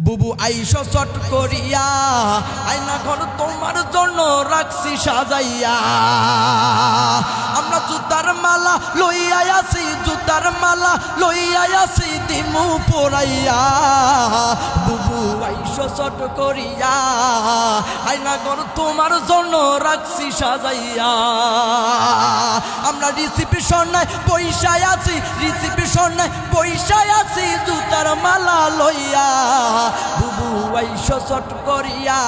বুবু আইসো চট করিয়া, আয়না ঘর তোমার জন্য রাখছি সাজাইয়া। আমরা জুতার মালা লইয়া আসি, জুতার মালা লইয়া আসি দিমু পরাইয়া। বুবু আইসো চট করিয়া, আয়না ঘর তোমার জন্য রাখছি সাজাইয়া। আমরা রিসিপশন নাই পয়সায় আছি, রিসিপশন নাই পয়সায় আছি জুতার মালা লইয়া। বুবু আইসো চট করিয়া,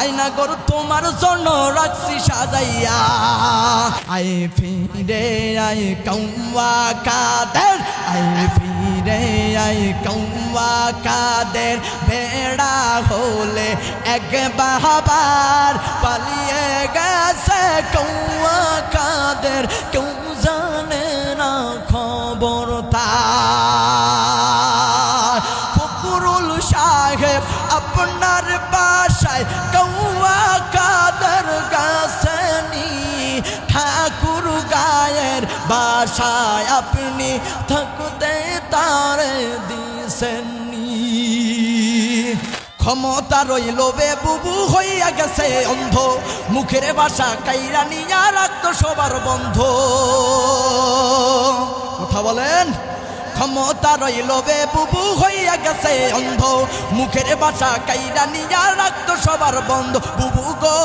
আয়না ঘর তোমার জন্য রাখছি সাজাইয়া। আয় ফিরে আয় কৌয়া কাদের, আয় ফিরে আয় কৌয়া কাদের। বেড়া হলে এক বাহাবার পালিয়ে গেছে কৌয়া কাদের, কেউ জানে না খবর তার। ফকরুল সাহেব আপনার বাসায় কৌয়া কাদের গাছেনি, ঠাকুর গায়ের বাসায় আপনি থাকতে তারে দিছেননি। ক্ষমতা রইল বে বুবু হইয়া গেছে অন্ধ, মুখের ভাষা কাইরা নিয়া রাখতো সবার বন্ধ। কথা বলেন। ক্ষমতা রইল বে বুবু হইয়া গেছে অন্ধ, মুখের ভাষা কাইরা নিয়া রাখতো সবার বন্ধ। বুবু গো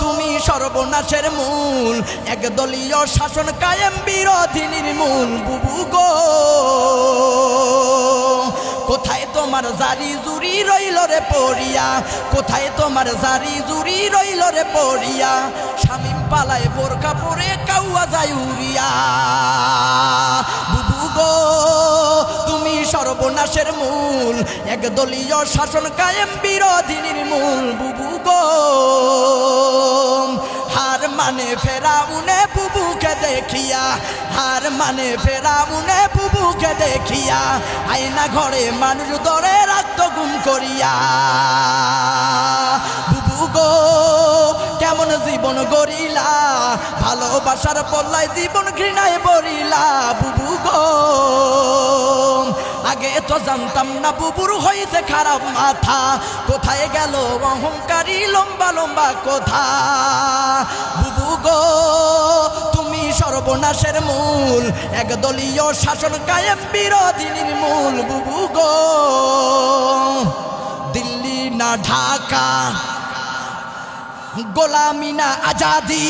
তুমি সর্বনাশের মূল, একদলীয় শাসন কায়েম বিরোধী নির্মূল। বুবু গো কোথায় তোমার জারি জুরি রইল রে পড়িয়া, কোথায় তোমার জারি জুরি রইল রে পড়িয়া। শামীম পালায় বোরকা পরে কাউয়া যায় উড়িয়া। বুবু গো তুমি সর্বনাশের মূল, একদলীয় শাসন কায়েম বিরোধী নির্মূল। বুবু গো হার মানে ফেরাউনে বুবুকে দেখিয়া, হার মানে ফেরাউনে বুবুকে দেখিয়া। আয়না ঘরে মানুষ ধরে রাখতো গুম করিয়া। বুবু গো কেমন জীবন গড়িলা, ভালোবাসার পল্লায় জীবন ঘৃণায় বরিলা। বুবু গো আগে তো জানতাম না বুবুর হইতে খারাপ মাথা, কোথায় গেল অহংকারী লম্বা লম্বা কথা। বুবু গো তুমি সর্বনাশের মূল, একদলীয় শাসন কায়েম বিরোধী নির্মূল। বুবু গো দিল্লি না ঢাকা, গোলামি না আজাদি,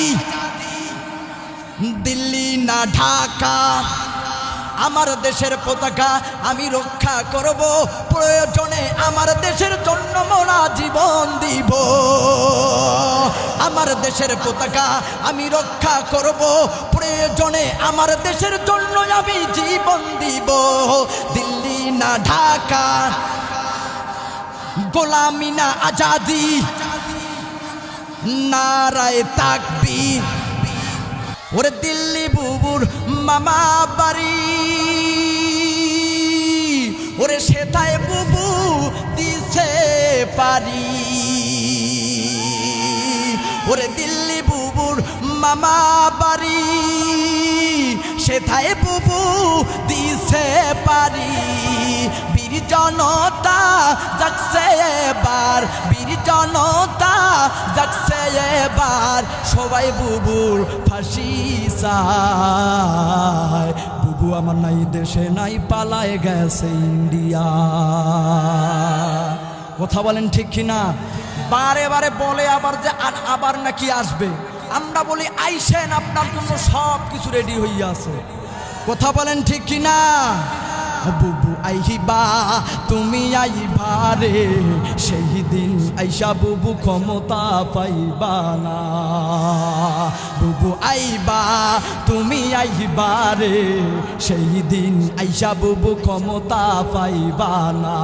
দিল্লি না ঢাকা। আমার দেশের পতাকা আমি রক্ষা করব, প্রয়োজনে আমার দেশের জন্য মোরা জীবন দিব। আমার দেশের পতাকা আমি রক্ষা করব, প্রয়োজনে আমার দেশের জন্য আমি জীবন দিব। দিল্লি না ঢাকা, গোলামি না আজাদি, নারায়ে তাকবীর। ওরে দিল্লি বুবুর মামা বাড়ি, ওরে সেটায় বুবু দিছে পারি। ওরে দিল্লি বুবুর মামা বাড়ি, সেটায় বুবু দিছে পারি। বীর জনতা জাগছে এবার, বীর জনতা জাগছে এবার। সবাই বুবুর ফাঁসি চায়। বুবু আমার নাই দেশে নাই, পালায় গেছে ইন্ডিয়া। কথা বলেন ঠিক কিনা? বারে বারে বলে আবার যে আবার নাকি আসবে। আমরা বলি আইসেন, আপনার জন্য সব কিছু রেডি হইয়া আছে। কথা বলেন ঠিক কিনা? বুবু আইবা তুমি আইবা রে, সেই দিন আইসা বুবু ক্ষমতা পাইবা না। বুবু আইবা তুমি আইবা রে, সেই দিন আইসা বুবু ক্ষমতা পাইবা না।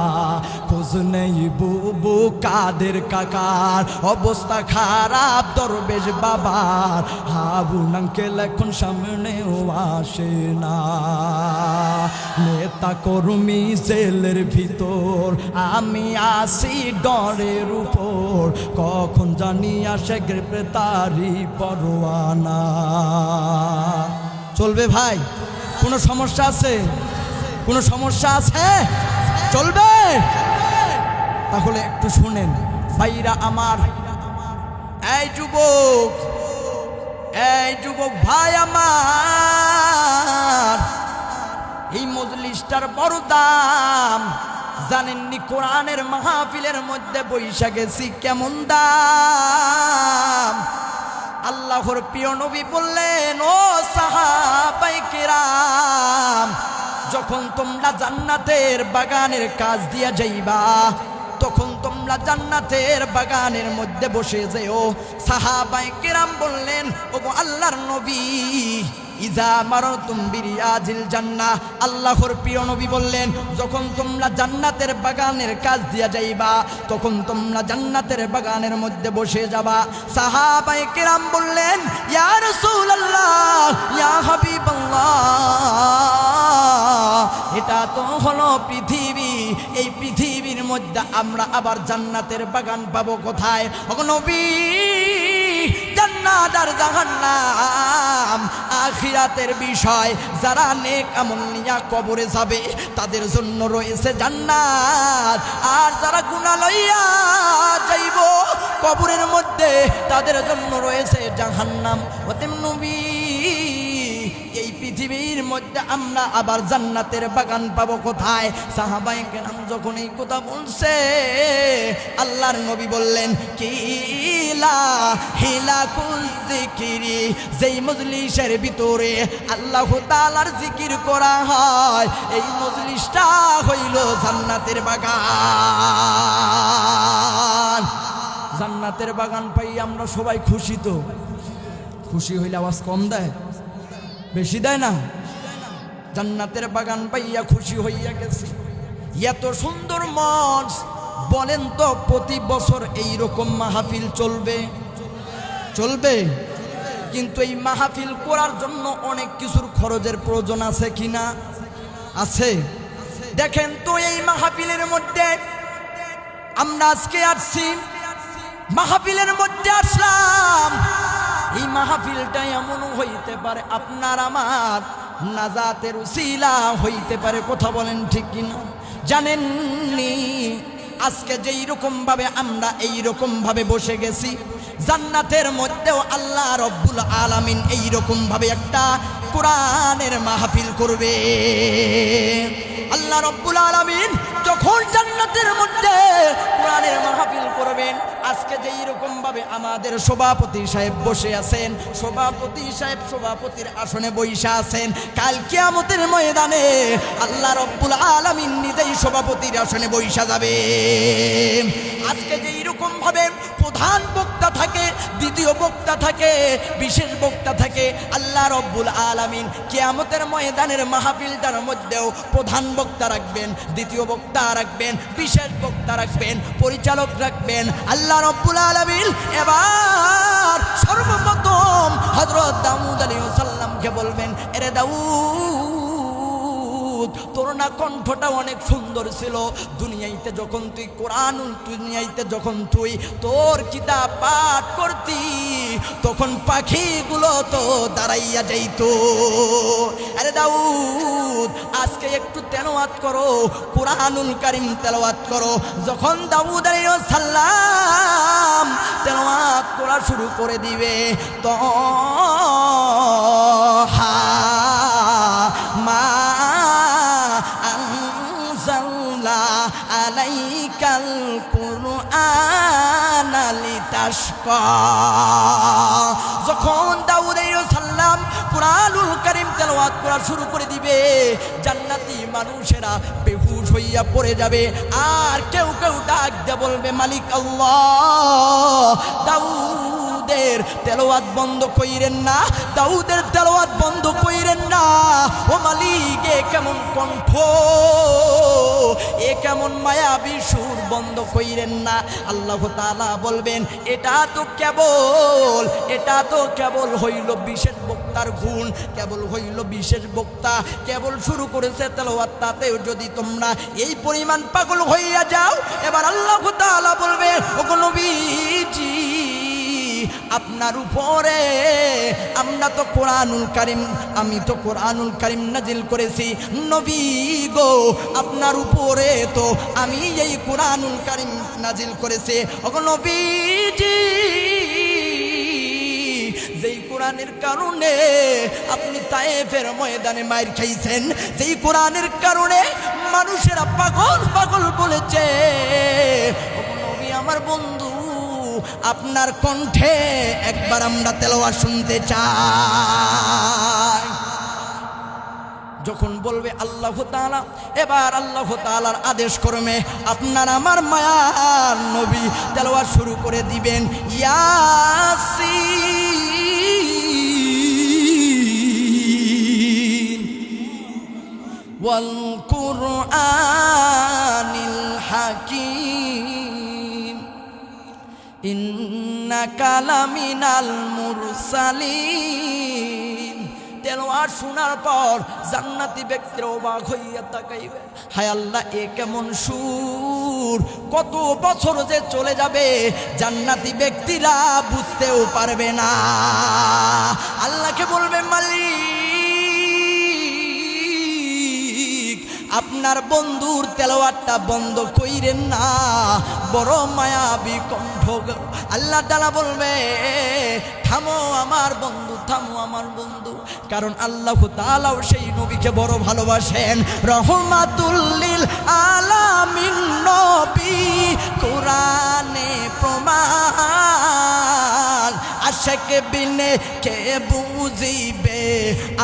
খোঁজ নেই বুবু কাদের কাকার, অবস্থা খারাপ দরবেশ বাবার। হাবুন আঙ্কেল এখন সামনেও আসে না। নেতা কর্মী জেলের ভিতর, আমি আসি ডরের উপর। কখন জানি আসে গ্রেপ্তারি পরোয়ানা। চলবে ভাই? কোনো সমস্যা আছে? কোনো সমস্যা আছে? চলবে? তাহলে একটু শুনেন ভাইরা আমার, এই যুবক, এই যুবক ভাই আমার, এই মজলিসটার বড় দাম জানেননি? কোরআনের মাহফিলের মধ্যে বৈশা গেছি কেমন দাম। আল্লাহর প্রিয় নবী বললেন, ও সাহাবায়ে কেরাম, যখন তোমরা জান্নাতের বাগানের কাজ দিয়া যাইবা, তখন তোমরা জান্নাতের বাগানের মধ্যে বসে যেও। সাহাবায়ে কেরাম বললেন, ওগো আল্লাহর নবী, ইজা মারতুম বিরিয়াজিল জান্নাহ, আল্লাহর প্রিয় নবী বললেন, যখন তোমরা জান্নাতের বাগানের কাজ দিয়া যাইবা, তখন তোমরা জান্নাতের বাগানের মধ্যে বসে যাবা। সাহাবায়ে কেরাম বললেন, ইয়া রাসূলুল্লাহ, ইয়া হাবিবাল্লাহ, এটা তো হলো পৃথিবী, এই পৃথিবীর মধ্যে আমরা আবার জান্নাতের বাগান পাবো কোথায়? ওগো নবী, জান্নাত আর জাহান্নাম আখিরাতের বিষয়। যারা নেক আমল নিয়া কবরে যাবে তাদের জন্য রয়েছে জান্নাত, আর যারা গুনাহ লইয়া যাইব কবরের মধ্যে তাদের জন্য রয়েছে জাহান্নাম। ওতেম নবী, এই পৃথিবীর মধ্যে আমরা আবার জান্নাতের বাগান পাবো কোথায়? সাহাবায়ে কেরাম যখন এই কথা বলছে, আল্লাহর নবী বললেন, কিলা হিলাকুল যিকিরি, যেই মজলিসের ভিতরে আল্লাহ তাআলার জিকির করা হয়, এই মজলিসটা হইল জান্নাতের বাগান। জান্নাতের বাগান পাই আমরা সবাই খুশি। তো খুশি হইলে আওয়াজ কম দেয়, বেশি দেয় না? জান্নাতের বাগান পাইয়া খুশি হইয়া গেছি। এত সুন্দর মঞ্চ, বলেন তো প্রতি বছর এই রকম মাহফিল চলবে? চলবে। কিন্তু এই মাহফিল করার জন্য অনেক কিছুর খরচের প্রয়োজন আছে কিনা? আছে। দেখেন তো, এই মাহফিলের মধ্যে আমরা আজকে আসছি, মাহফিলের মধ্যে আসলাম। এই মাহফিলটা এমন হইতে পারে আপনার আমার নাজাতের উসিলা হইতে পারে। কথা বলেন ঠিক কিনা? জানেননি আজকে যেই রকম ভাবে আমরা এই রকম ভাবে বসে গেছি, জান্নাতের মধ্যেও আল্লাহ রব্বুল আলামিন এই রকম ভাবে একটা কোরআনের মাহফিল করবে। আল্লাহ রব্বুল আলামিন যখন জান্নাতের মধ্যে কোরআনের মাহফিল করবেন, আজকে যেই রকম ভাবে আমাদের সভাপতি সাহেব বসে আছেন, সভাপতি সাহেব সভাপতির আসনে বৈশা আছেন, কাল কিয়ামতের ময়দানে আল্লাহ রব্বুল আলামিন নিজেই সভাপতির আসনে বৈশা যাবে। আজকে যেই রকম ভাবে প্রধান বক্তা থাকে, দ্বিতীয় বক্তা থাকে, বিশেষ বক্তা থাকে, আল্লাহ রব্বুল আলামিন কিয়ামতের ময়দানের মাহফিলটার মধ্যেও প্রধান বক্তা রাখবেন, দ্বিতীয় বক্তা রাখবেন, বিশেষ বক্তা রাখবেন, পরিচালক রাখবেন। আল্লাহ রব্বুল আলামিন এবার সর্বপ্রথম হযরত দাউদ আলাইহিস সালামকে বলবেন, এরে দাউদ, তোর না কণ্ঠটা অনেক সুন্দর ছিল, দুনিয়াইতে যখন তুই কোরআনুল দুনিয়াইতে যখন তুই তোর কিতাব পাঠ করতি, তখন পাখিগুলো তো দাঁড়াইয়া যাইতো। আরে দাউদ, আজকে একটু তেলাওয়াত করো, কোরআনুল কারীম তেলাওয়াত করো। যখন দাউদ আলাইহিস সালাম তেলাওয়াত করা শুরু করে দিবে, তো মা আনজালনা আলাইকাল কুরআনা লিতাশকা, যখন দাউদ আলাইহিস সালাম কোরআনুল কারীম তেলাওয়াত করা শুরু করে দিবে, জান্নাতি মানুষেরা বেহুশ হইয়া পড়ে যাবে। আর কেউ কেউ ডাক দিয়ে বলবে, মালিক আল্লাহ, দাউদের তেলাওয়াত বন্ধ কইরেন না, দাউদের তেলাওয়াত বন্ধ কইরেন না। ও মালিক, এ কেমন কণ্ঠ, এ কেমন মায়াবী সুর, বন্ধ কইরেন না। আল্লাহ তাআলা বলবেন, এটা তো কেবল হইল বিশেষ বক্তার গুণ, কেবল হইল বিশেষ বক্তা, কেবল শুরু করেছে তেলাওয়াত, তাতেও যদি তোমরা এই পরিমাণ পাগল হইয়া যাও, এবার আল্লাহ তাআলা বলবে, ওগো নবীজি, আপনার উপরে আমরা তো কোরআনুল কারীম, আমি তো কোরআনুল কারীম নাজিল করেছি নবী গো, আপনার উপরে তো আমি এই কোরআনুল কারীম নাজিল করেছি। ওগো নবীজি, যেই কোরআনের কারণে আপনি তায়েফের ময়দানে মাইর খাইছেন, যেই কোরআনের কারণে মানুষেরা পাগল পাগল বলেছে, ওগো নবী আমার বন্ধু, আপনার কণ্ঠে একবার আমরা তেলাওয়াত শুনতে চাই। যখন বলবে আল্লাহ তাআলা, এবার আল্লাহ তাআলার আদেশ ক্রমে আপনার আমার মায়ার নবী তেলাওয়াত শুরু করে দিবেন। ইয়াসিন ওয়াল কুরআনিল হাকীম ইন্নাকা লামিনাল মুরসালিন। তেলাওয়াত শোনার পর জান্নাতি ব্যক্তিরা অবাক হইয়া তাকাইবে, হায় আল্লাহ, এ কেমন সুর, কত বছর যে চলে যাবে জান্নাতি ব্যক্তিরা বুঝতেও পারবে না। আল্লাহকে বলবে, মালিক, আপনার বন্ধুর তেলাওয়াতটা বন্ধ কইরেন না, বড় মায়াবী কণ্ঠ। আল্লাহ তাআলা বলবে, থামো আমার বন্ধু, থামো আমার বন্ধু, কারণ আল্লাহ তাআলাও সেই নবীকে বড় ভালোবাসেন। রহমাতুল লিল আলামিন নবী, কোরআনে প্রমাণ, আশিক বিনে কে বুঝিবে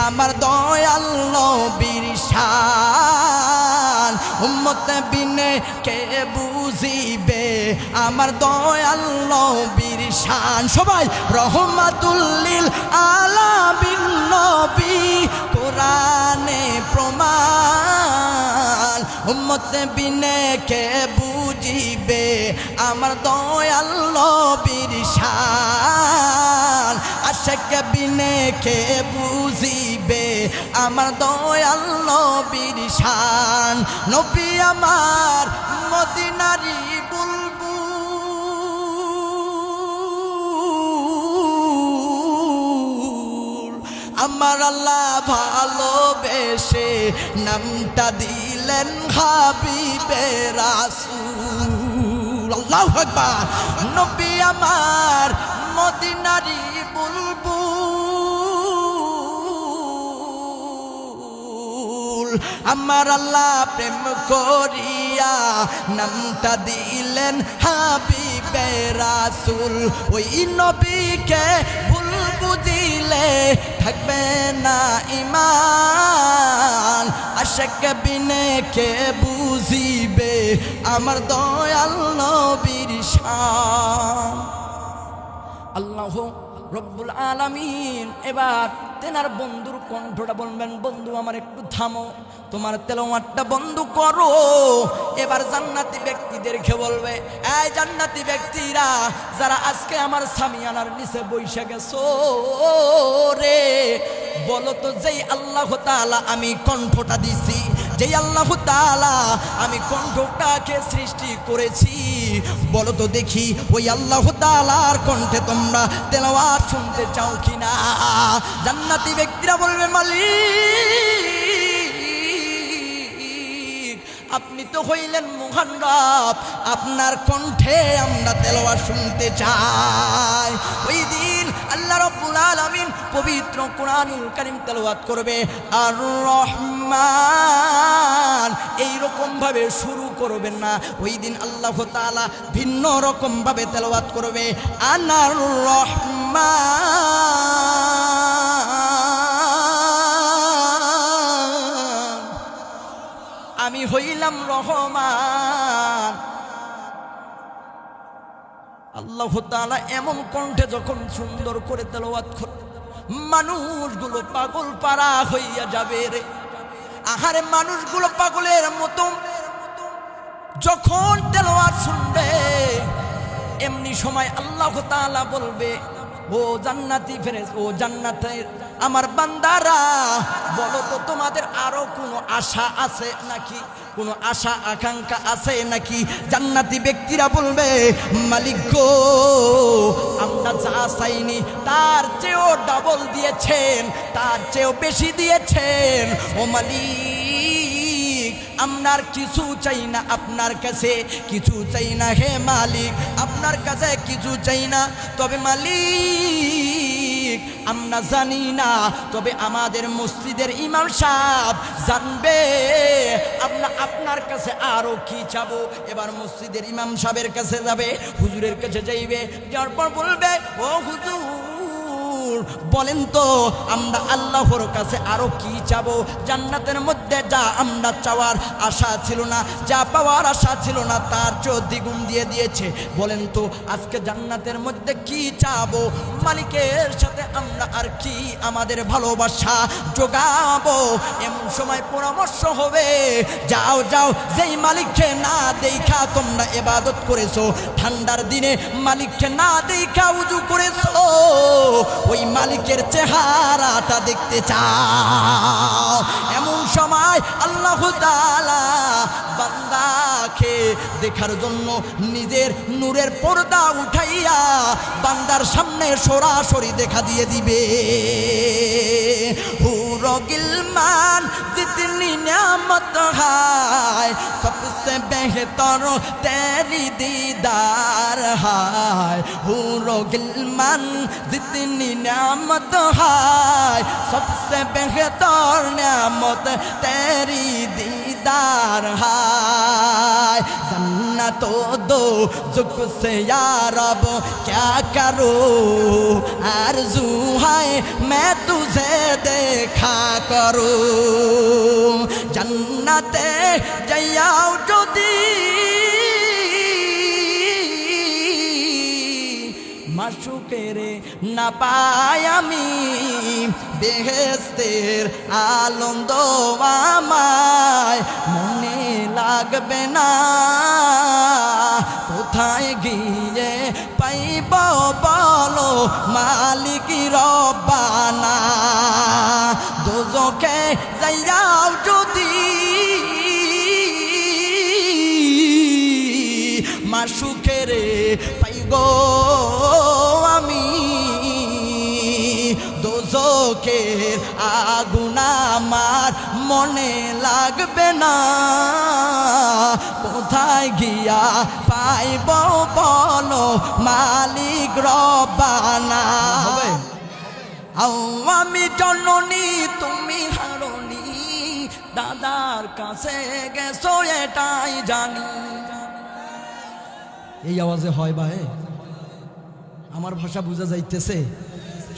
আমার দয়াল নবীর শান, উম্মত বিনে কে বুঝিবে আমার দয়াল নবীর শান। সবাই রহমাতুল লিল আলামিন নবী, কোরআনে প্রমাণ, উম্মত বিনে কে বুঝিবে আমার দয়াল নবীর শান, আশিক বিনে কে বুঝিবে আমার দয়াল নবীর শান। নবী আমার মদিনারি বুলবুল, আমার আল্লাহ ভালোবেসে নামটা দিলেন হাবিবে রাসূল। আল্লাহু আকবার। নবী আমার মদিনারি বুলবুল, আমার আল্লাহ প্রেম করিয়া নামটা দিলেন হাবিবে রাসূল। ওই নবীকে ভুল বুঝিলে থাকবে না ঈমান, আশিক বিনে কে বুঝিবে আমার দয়াল নবীর শান। আল্লাহ রব্বুল আলামিন এবার তেনার বন্ধুর কণ্ঠটা বলবেন, বন্ধু আমার একটু থামো, তোমার তেলাওয়াতটা বন্ধ করো। এবার জান্নাতি ব্যক্তিদেরকে বলবে, এই জান্নাতি ব্যক্তিরা যারা আজকে আমার সামিয়ানার নিচে বসে গেছো রে, বলো তো যেই আল্লাহ তাআলা আমি কণ্ঠটা দিছি, যেই আল্লাহ তাআলা আমি কণ্ঠটাকে সৃষ্টি করেছি, বলো তো দেখি ওই আল্লাহ তাআলার কণ্ঠে তোমরা তেলাওয়াত শুনতে চাও কিনা? জান্নাতি ব্যক্তিরা বলবে, মালিক, আপনি তো হইলেন মহান রব, আপনার কণ্ঠে আমরা তেলাওয়াত শুনতে চাই। ওই দিন আল্লাহ রাব্বুল আলামিন পবিত্র কোরআনুল কারীম তেলাওয়াত করবে, আর রহমান, এইরকম ভাবে শুরু করবেন না। ওই দিন আল্লাহ তাআলা ভিন্ন রকম ভাবে তেলাওয়াত করবে, আনার রহমান, আমি হইলাম রহমান। আল্লাহ তাআলা এমন কণ্ঠে যখন সুন্দর করে তেলাওয়াত করবে, মানুষগুলো পাগল পারা হইয়া যাবে রে। আহারে, মানুষগুলো পাগলের মতো যখন তেলাওয়াত শুনবে, এমনি সময় আল্লাহ তাআলা বলবে, ও জান্নাতি ফেরেশ, ও জান্নাতের আমার বান্দারা, বলো তো তোমাদের আরো কোনো আশা আছে নাকি, কোনো আশা আকাঙ্ক্ষা আছে নাকি? জান্নাতি ব্যক্তিরা বলবে, মালিক গো, আমরা যা চাইনি তার চেয়েও ডাবল দিয়েছেন, তার চেয়েও বেশি দিয়েছেন। ও মালিক, আপনার কিছু চাই না, আপনার কাছে কিছু চাই না হে মালিক, আপনার কাছে কিছু চাই না। তবে মালিক, আমরা জানি না, তবে আমাদের মসজিদের ইমাম সাহেব জানবে আমরা আপনার কাছে আরো কি চাবো। এবার মসজিদের ইমাম সাহেবের কাছে যাবে, হুজুরের কাছে যাইবে, যার পর বলবে, ও হুজুর বলেন তো আমরা আল্লাহর কাছে আরো কি চাবো? জান্নাতের মধ্যে যা আমরা চাওয়ার আশা ছিল না, যা পাওয়ার আশা ছিল না, তার চেয়ে দ্বিগুণ দিয়ে দিয়েছে। বলেন তো আজকে জান্নাতের মধ্যে কি চাবো? মালিকের সাথে আমরা আর কি আমাদের ভালোবাসা জোগাবো? এমন সময় পরামর্শ হবে, যাও যাও, যেই মালিককে না দেখা তোমরা ইবাদত করেছো, ঠান্ডার দিনে মালিককে না দেখা উজু করেছো, ওই মালিকের চেহারাটা দেখতে চাও। এমন সময় আল্লাহ তাআলা বান্দাকে দেখার জন্য নিজের নূরের পর্দা উঠাইয়া বান্দার সামনে সরাসরি দেখা দিয়ে দিবে। হুরো গিলমান জিতনি নিয়ামত হায়, সবসে বেহতর তেরি दीदार हाय। হুরো গিলমান जितनी नियामत हाय, सबसे बेहतर नियामत तेरी दीदार हाय। जन्नतो दो जुक से या रब क्या करूं, आरज़ू है मैं तुझे देखा करूं। जन्नते जाओ যদি মাশুকেরে না পাই আমি, বেহেশতের আনন্দ আমায় মনে লাগবে না। কোথায় গিয়ে পাইব বলো মালিক রব্বানা, দোজখে যাইয়াও যদি মাশুকেরে পাই গো আমি, দোজখের আগুন আমার মনে লাগবে না। কোথায় গিয়া পাইব বলো মালিক রব্বানা। আমি জননী তুমি হারণী, দাদার কাছে গেছো এটাই জানি। এই আওয়াজে হয় ভাই, আমার ভাষা বোঝা যাইতেছে।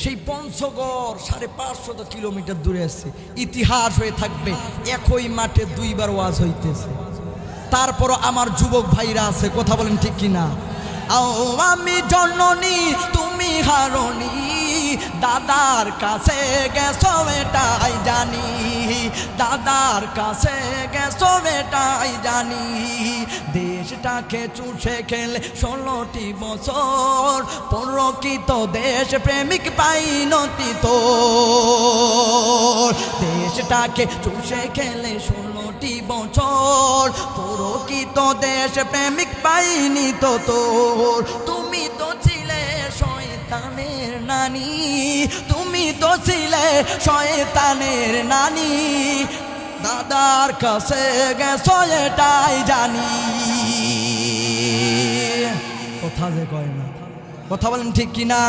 সেই পঞ্চগড় 550 কিলোমিটার দূরে আছে, ইতিহাস হয়ে থাকবে। একই মাঠে দুইবার ওয়াজ হইতেছে, তারপরও আমার যুবক ভাইরা আছে, কথা বলেন ঠিক কিনা? আমি জননী তুমি হারণী, দাদার কাছে গেছো এটাই জানি, দাদার কাছে গেছো এটাই জানি। দেশটাকে চুষে খেলে 16টি বছর, প্রকৃত দেশ প্রেমিক পাইনতি তো। দেশটাকে চুষে খেলে 16টি বছর, প্রকৃত দেশ প্রেমিক পাইনি তো তোর। তুমি তো ছিলে শয়তানের নানি, তুমি তো ছিলে শয়তানের নানি, দাদার কাছে গেছো এটাই জানি। কথা যে কয় না, কথা বলেন ঠিক কিনা?